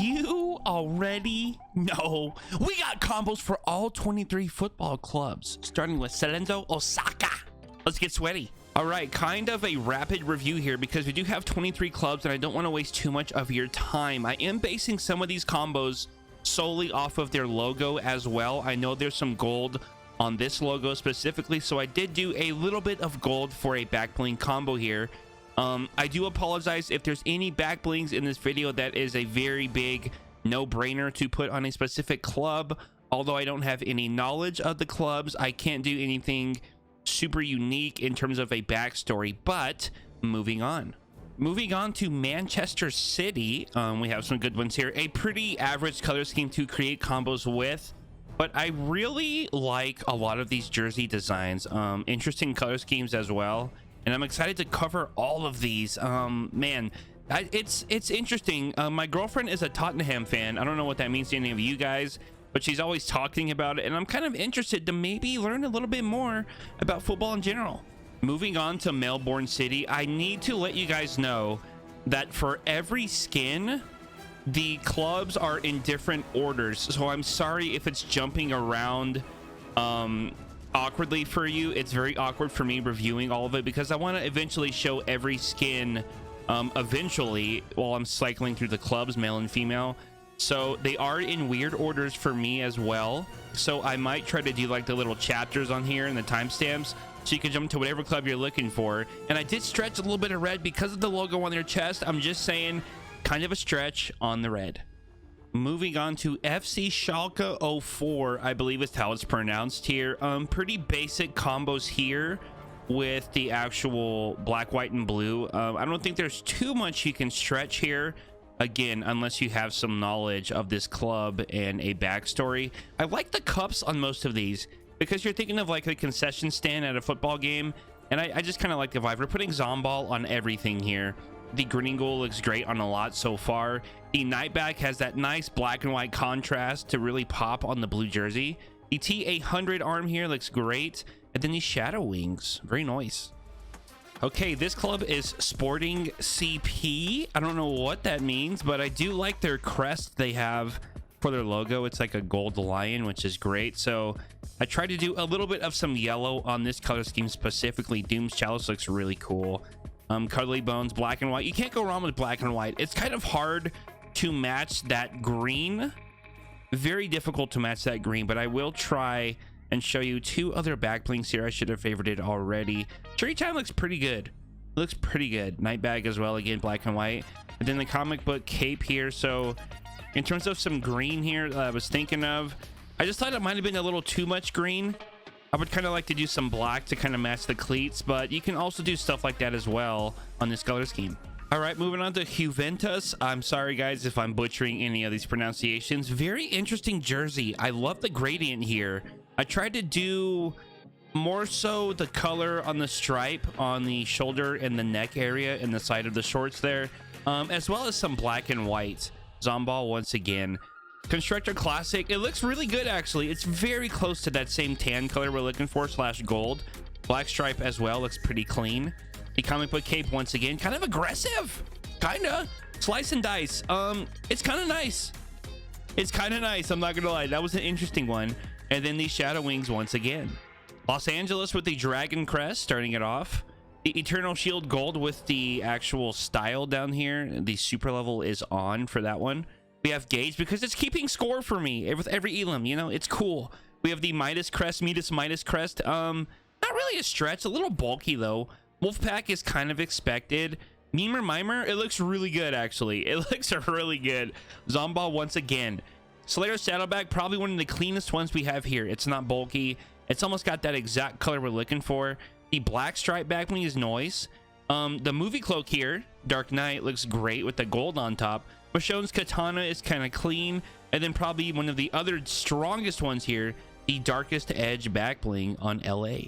you already know, we got combos for all 23 football clubs, starting with Cerezo Osaka. Let's get sweaty. All right, kind of a rapid review here because we do have 23 clubs and I don't want to waste too much of your time. I am basing some of these combos solely off of their logo as well. I know there's some gold on this logo specifically, so I did do a little bit of gold for a back bling combo here. I do apologize if there's any back blings in this video. That is a very big no-brainer to put on a specific club. Although I don't have any knowledge of the clubs, I can't do anything super unique in terms of a backstory. But moving on to Manchester City, we have some good ones here. A pretty average color scheme to create combos with, but I really like a lot of these jersey designs. Interesting color schemes as well, and I'm excited to cover all of these. Man, it's interesting. My girlfriend is a Tottenham fan. I don't know what that means to any of you guys, but she's always talking about it, and I'm kind of interested to maybe learn a little bit more about football in general. Moving on to Melbourne City, I need to let you guys know that for every skin, the clubs are in different orders, so I'm sorry if it's jumping around awkwardly for you. It's very awkward for me reviewing all of it because I want to eventually show every skin eventually while I'm cycling through the clubs, male and female. So they are in weird orders for me as well, so I might try to do like the little chapters on here and the timestamps so you can jump to whatever club you're looking for. And I did stretch a little bit of red because of the logo on their chest. I'm just saying, kind of a stretch on the red. Moving on to FC Schalke 04, I believe is how it's pronounced here. Pretty basic combos here with the actual black, white, and blue. I don't think there's too much you can stretch here, again, unless you have some knowledge of this club and a backstory. I like the cups on most of these because you're thinking of like a concession stand at a football game, and I just kind of like the vibe. We're putting Zomball on everything here. The green goal looks great on a lot so far. The Nightback has that nice black and white contrast to really pop on the blue jersey. The T800 arm here looks great, and then the Shadow Wings, very nice. Okay, this club is Sporting CP. I don't know what that means, but I do like their crest they have for their logo. It's like a gold lion, which is great. So I tried to do a little bit of some yellow on this color scheme specifically. Doom's Chalice looks really cool. Cuddly Bones, black and white. You can't go wrong with black and white. It's kind of hard to match that green. Very difficult to match that green, but I will try and show you two other back blinks here. I should have favorited already. Cherry Time looks pretty good. Looks pretty good. Night Bag as well, again, black and white. And then the comic book cape here. So in terms of some green here that I was thinking of, I just thought it might have been a little too much green. I would kind of like to do some black to kind of match the cleats, but you can also do stuff like that as well on this color scheme. All right, moving on to Juventus. I'm sorry guys if I'm butchering any of these pronunciations. Very interesting jersey. I love the gradient here. I tried to do more so the color on the stripe on the shoulder and the neck area and the side of the shorts there, as well as some black and white. Zomball once again. Constructor Classic, it looks really good actually. It's very close to that same tan color we're looking for / gold. Black stripe as well, looks pretty clean. The comic book cape once again, kind of aggressive, kinda slice and dice. It's kind of nice. It's kind of nice, I'm not gonna lie. That was an interesting one. And then the Shadow Wings once again. Los Angeles with the Dragon Crest starting it off. The Eternal Shield Gold with the actual style down here. The super level is on for that one. We have Gauge because it's keeping score for me with every elim, you know, it's cool. We have the Midas Crest, Midas Crest. Not really a stretch, a little bulky though. Wolfpack is kind of expected. Mimer, it looks really good actually. It looks really good. Zomball once again. Slayer Saddleback, probably one of the cleanest ones we have here. It's not bulky. It's almost got that exact color we're looking for. The black stripe back bling is noise. The movie cloak here, Dark Knight, looks great with the gold on top. Michonne's Katana is kind of clean. And then probably one of the other strongest ones here, the Darkest Edge back bling on LA.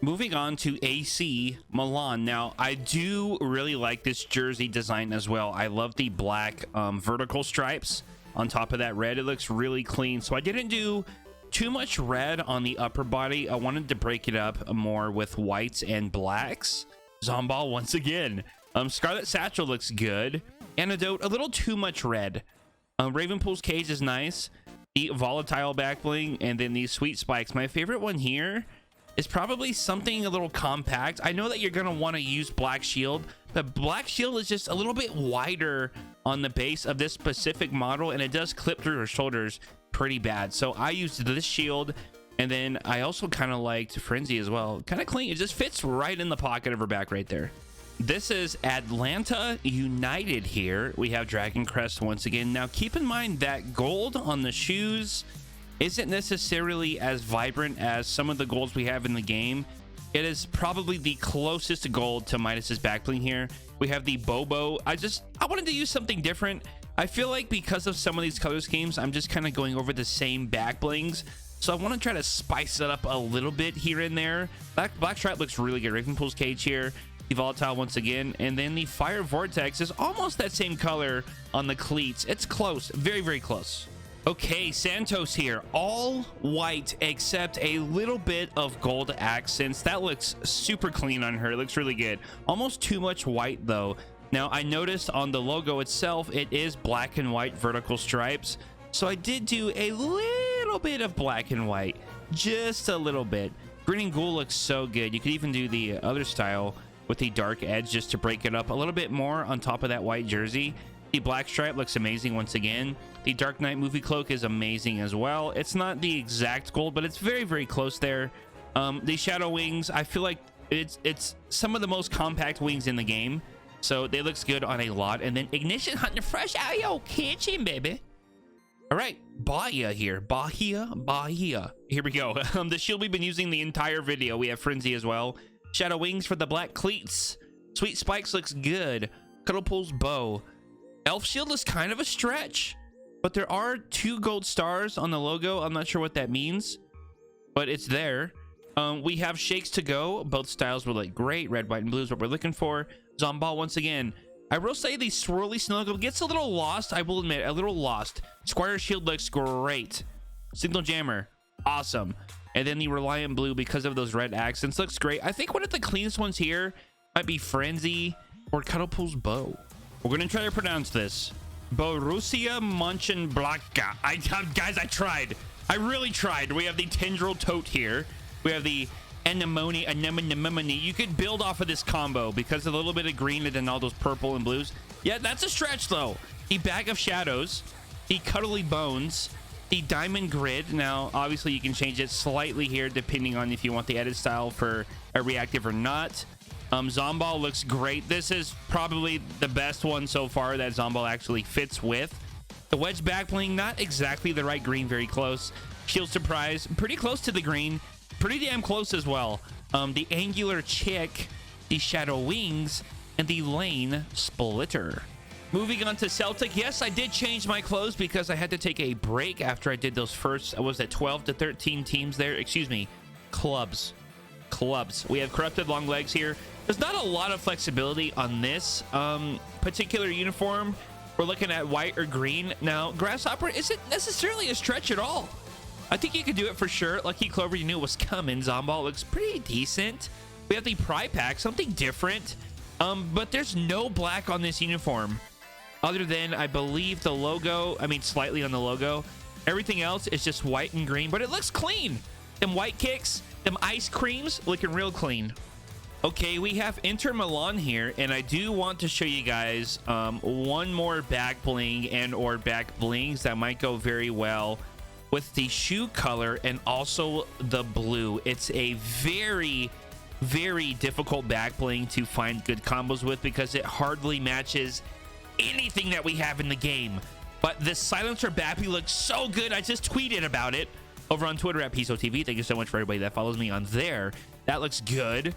Moving on to AC Milan. Now, I do really like this jersey design as well. I love the black vertical stripes on top of that red. It looks really clean. So I didn't do too much red on the upper body. I wanted to break it up more with whites and blacks. Zomball once again. Scarlet Satchel looks good. Antidote, a little too much red. Ravenpool's cage is nice. The volatile back bling, and then these sweet spikes. My favorite one here is probably something a little compact. I know that you're gonna want to use Black Shield, but Black Shield is just a little bit wider on the base of this specific model, and it does clip through her shoulders pretty bad. So I used this shield, and then I also kind of liked Frenzy as well. Kind of clean. It just fits right in the pocket of her back right there. This is Atlanta United here. We have Dragon Crest once again. Now keep in mind that gold on the shoes isn't necessarily as vibrant as some of the golds we have in the game. It is probably the closest gold to Midas's back bling here. We have the Bobo. I wanted to use something different. I feel like because of some of these color schemes, I'm just kind of going over the same back blings. So I want to try to spice it up a little bit here and there. Black Stripe looks really good. Ravenpool's cage here. The volatile once again, and then the Fire Vortex is almost that same color on the cleats. It's close, very, very close. Okay, Santos here, all white except a little bit of gold accents. That looks super clean on her. It looks really good. Almost too much white though. Now I noticed on the logo itself, it is black and white vertical stripes. So I did do a little bit of black and white, just a little bit. Green and Ghoul looks so good. You could even do the other style with the dark edge just to break it up a little bit more on top of that white jersey. The black stripe looks amazing once again. The Dark Knight movie cloak is amazing as well. It's not the exact gold, but it's very, very close there. The shadow wings, I feel like it's some of the most compact wings in the game, so they looks good on a lot. And then Ignition hunting fresh out of your kitchen, baby. All right, Bahia here. Bahia. Here we go. The shield we've been using the entire video. We have Frenzy as well. Shadow wings for the black cleats. Sweet spikes looks good. Cuddlepool's bow. Elf shield is kind of a stretch, but there are 2 gold stars on the logo. I'm not sure what that means, but it's there. We have shakes to go. Both styles will look great. Red, white, and blue is what we're looking for. Zomball once again. I will say the swirly snow globe gets a little lost. I will admit, a little lost. Squire shield looks great. Signal jammer, awesome. And then the Reliant blue, because of those red accents, looks great. I think one of the cleanest ones here might be Frenzy or Cuddlepool's bow. We're gonna try to pronounce this. Borussia Monochengladbach. Guys, I tried. I really tried. We have the Tendril Tote here. We have the Anemone. You could build off of this combo because of a little bit of green and then all those purple and blues. Yeah, that's a stretch though. The Bag of Shadows, the Cuddly Bones, the Diamond Grid. Now obviously you can change it slightly here depending on if you want the edit style for a reactive or not. Zomball looks great. This is probably the best one so far that Zomball actually fits with. The Wedge back bling, not exactly the right green, very close. Shield Surprise, pretty close to the green, pretty damn close as well. The Angular Chick, the Shadow Wings, and the Lane Splitter. Moving on to Celtic. Yes, I did change my clothes because I had to take a break after I did those first, what was it, 12 to 13 teams there? Excuse me, clubs. We have Corrupted Long Legs here. There's not a lot of flexibility on this particular uniform. We're looking at white or green. Now, Grasshopper isn't necessarily a stretch at all. I think you could do it for sure. Lucky Clover, you knew it was coming. Zomball looks pretty decent. We have the Pry Pack, something different. But there's no black on this uniform. Other than, I believe, the logo. I mean, slightly on the logo. Everything else is just white and green, but it looks clean. Them white kicks, them ice creams, looking real clean. Okay, we have Inter Milan here, and I do want to show you guys one more back bling and or back blings that might go very well with the shoe color and also the blue. It's a very, very difficult back bling to find good combos with because it hardly matches anything that we have in the game. But this Silencer Bappy looks so good. I just tweeted about it over on Twitter at PIZO TV. Thank you so much for everybody that follows me on there. That looks good.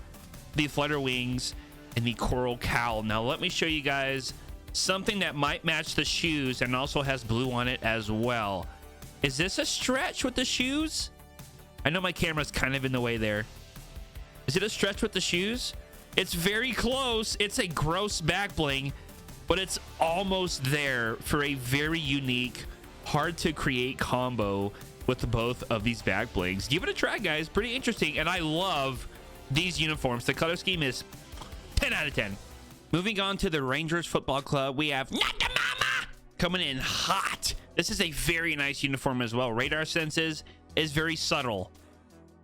The Flutter Wings and the Coral Cowl. Now let me show you guys something that might match the shoes and also has blue on it as well. Is this a stretch with the shoes? I know my camera's kind of in the way there. Is it a stretch with the shoes? It's very close. It's a gross back bling, but it's almost there for a very unique, hard to create combo with both of these back blings. Give it a try, guys. Pretty interesting, and I love these uniforms. The color scheme is 10 out of 10. Moving on to the Rangers Football Club, we have Not the Mama coming in hot. This is a very nice uniform as well. Radar senses is very subtle.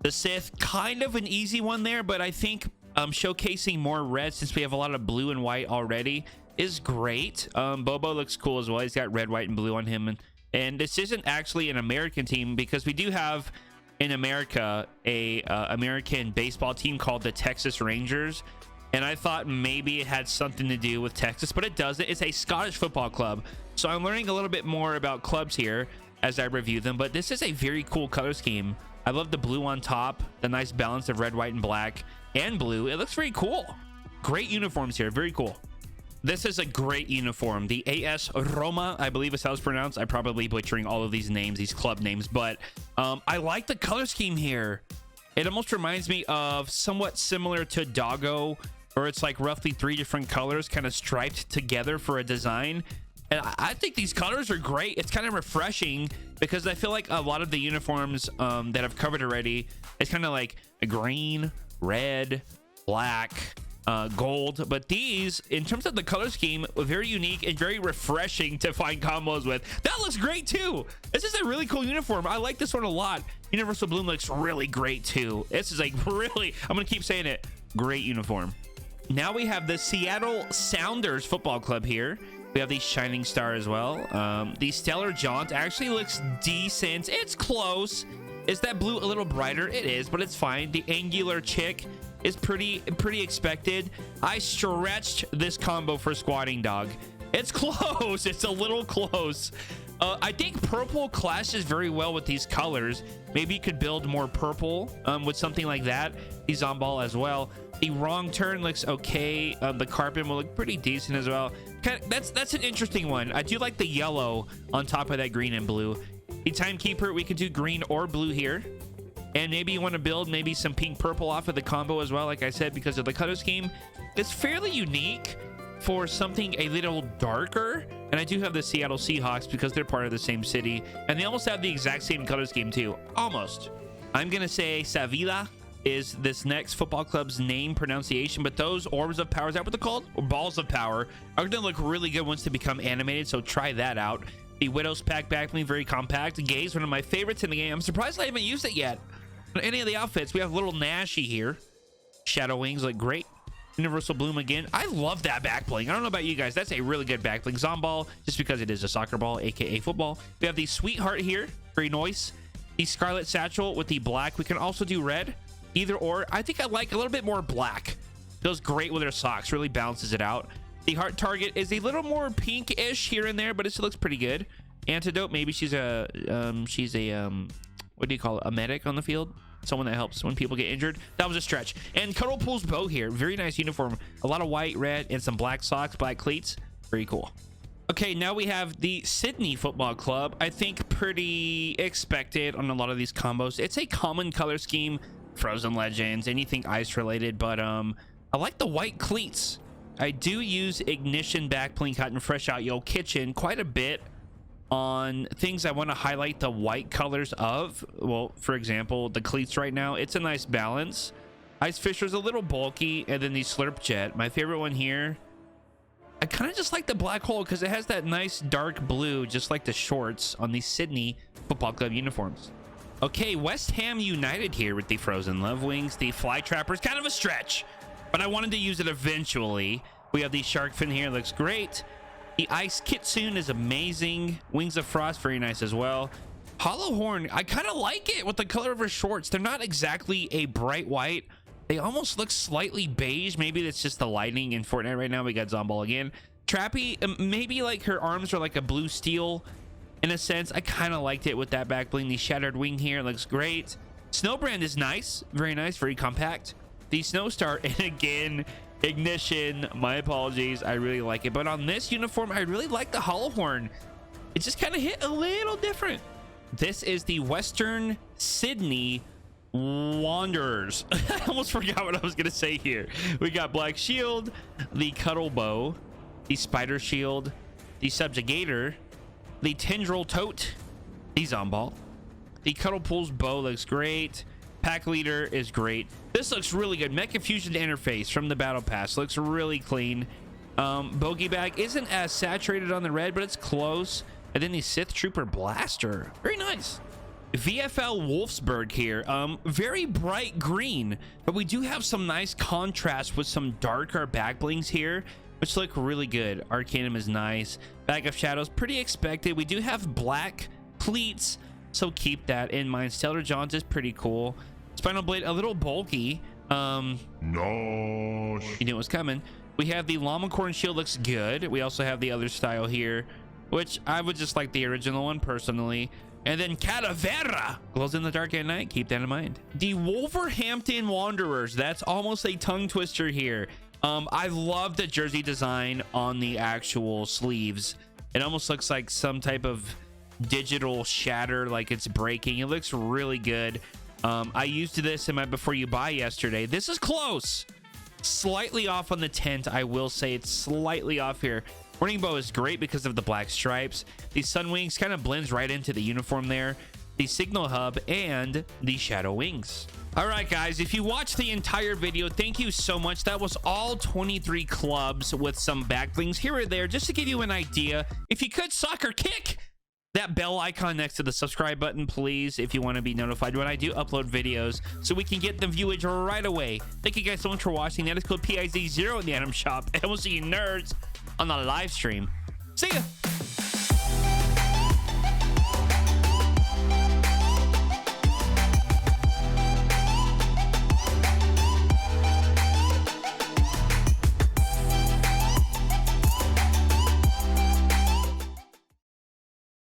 The Sith, kind of an easy one there, but I think showcasing more red since we have a lot of blue and white already is great. Bobo looks cool as well. He's got red, white, and blue on him. And this isn't actually an American team because we do have in America a American baseball team called the Texas Rangers. And I thought maybe it had something to do with Texas, but it doesn't. It's a Scottish football club. So I'm learning a little bit more about clubs here as I review them. But this is a very cool color scheme. I love the blue on top, the nice balance of red, white, and black, and blue. It looks very cool. Great uniforms here. Very cool. This is a great uniform. The AS Roma, I believe is how it's pronounced. I'm probably butchering all of these names, these club names, but I like the color scheme here. It almost reminds me of somewhat similar to Doggo, where it's like roughly 3 different colors kind of striped together for a design. And I think these colors are great. It's kind of refreshing because I feel like a lot of the uniforms that I've covered already, it's kind of like a green, red, black, gold. But these, in terms of the color scheme, very unique and very refreshing to find combos with. That looks great too. This is a really cool uniform. I like this one a lot. Universal Bloom looks really great too. This is like really, I'm gonna keep saying it, great uniform. Now we have the Seattle Sounders Football Club here. We have the Shining Star as well. The Stellar Jaunt actually looks decent. It's close. Is that blue a little brighter? It is, but it's fine. The Angular Chick is pretty expected. I stretched this combo for Squatting Dog. It's close. It's a little close. I think purple clashes very well with these colors. Maybe you could build more purple with something like that. The Zomball as well. The Wrong Turn looks okay. The Carpet will look pretty decent as well. That's an interesting one. I do like the yellow on top of that green and blue. The Timekeeper, we could do green or blue here. And maybe you want to build maybe some pink purple off of the combo as well, like I said, because of the color scheme. It's fairly unique for something a little darker. And I do have the Seattle Seahawks because they're part of the same city. And they almost have the exact same color scheme too. Almost. I'm going to say Sevilla is this next football club's name pronunciation, but those orbs of power, is that what they're called? Or balls of power, are going to look really good once they become animated, so try that out. The Widow's Pack backbling, very compact. Gaze, one of my favorites in the game. I'm surprised I haven't used it yet. On any of the outfits, we have little Nashy here. Shadow Wings look great. Universal Bloom again. I love that backbling. I don't know about you guys. That's a really good backbling. Zomball, just because it is a soccer ball, aka football. We have the Sweetheart here, very nice. The Scarlet Satchel with the black. We can also do red. Either or. I think I like a little bit more black. Feels great with her socks. Really balances it out. The Heart Target is a little more pink-ish here and there, but it still looks pretty good. Antidote, maybe she's a what do you call it? A medic on the field? Someone that helps when people get injured. That was a stretch. And Cuddle Pool's Bow here. Very nice uniform. A lot of white, red, and some black socks, black cleats. Very cool. Okay, now we have the Sydney Football Club. I think pretty expected on a lot of these combos. It's a common color scheme. Frozen Legends, anything ice related, but I like the white cleats. I do use Ignition Backbling Cotton Fresh Out Yo Kitchen quite a bit on things I want to highlight the white colors of. Well, for example, the cleats right now, it's a nice balance. Ice Fisher's a little bulky, and then the Slurp Jet, my favorite one here. I kind of just like the black hole because it has that nice dark blue, just like the shorts on the Sydney Football Club uniforms. Okay, West Ham United here with the Frozen Love Wings. The Fly Trapper's kind of a stretch, but I wanted to use it eventually. We have the Shark Fin here, looks great. The Ice Kitsune is amazing. Wings of Frost, very nice as well. Hollow Horn, I kind of like it with the color of her shorts. They're not exactly a bright white. They almost look slightly beige. Maybe that's just the lighting in Fortnite right now. We got Zomball again. Trappy, maybe like her arms are like a blue steel. In a sense, I kind of liked it with that back bling. The Shattered Wing here looks great. Snowbrand is nice. Very nice. Very compact. The Snowstar, and again, Ignition. My apologies. I really like it. But on this uniform, I really like the Hollow Horn. It just kind of hit a little different. This is the Western Sydney Wanderers. I almost forgot what I was going to say here. We got Black Shield, the Cuddle Bow, the Spider Shield, the Subjugator, the Tendril Tote, the Zomball. The Cuddle Pool's Bow looks great. Pack Leader is great. This looks really good. Mecha Fusion interface from the Battle Pass looks really clean. Bogey bag isn't as saturated on the red, but it's close. And then the Sith Trooper Blaster. Very nice. VFL Wolfsburg here. Very bright green, but we do have some nice contrast with some darker back blings here, which look really good. Arcanum is nice. Bag of Shadows, pretty expected. We do have black cleats, so keep that in mind. Stellar Johns is pretty cool. Spinal Blade, a little bulky. No. You knew it was coming. We have the Llama Corn Shield, looks good. We also have the other style here, which I would just like the original one personally. And then Calavera glows in the dark at night. Keep that in mind. The Wolverhampton Wanderers. That's almost a tongue twister here. I love the jersey design on the actual sleeves. It almost looks like some type of digital shatter, like it's breaking. It looks really good. I used this in my before you buy yesterday. This is close. Slightly off on the tint. I will say it's slightly off here. Warning Bow is great because of the black stripes. The Sun Wings kind of blends right into the uniform there. The Signal Hub and the Shadow Wings. All right, guys, if you watched the entire video, thank you so much. That was all 23 clubs with some back blings here or there, just to give you an idea. If you could, soccer kick that bell icon next to the subscribe button, please, if you want to be notified when I do upload videos, so we can get the viewage right away. Thank you guys so much for watching. That is code PIZO in the item shop, and we'll see you nerds on the live stream. See ya.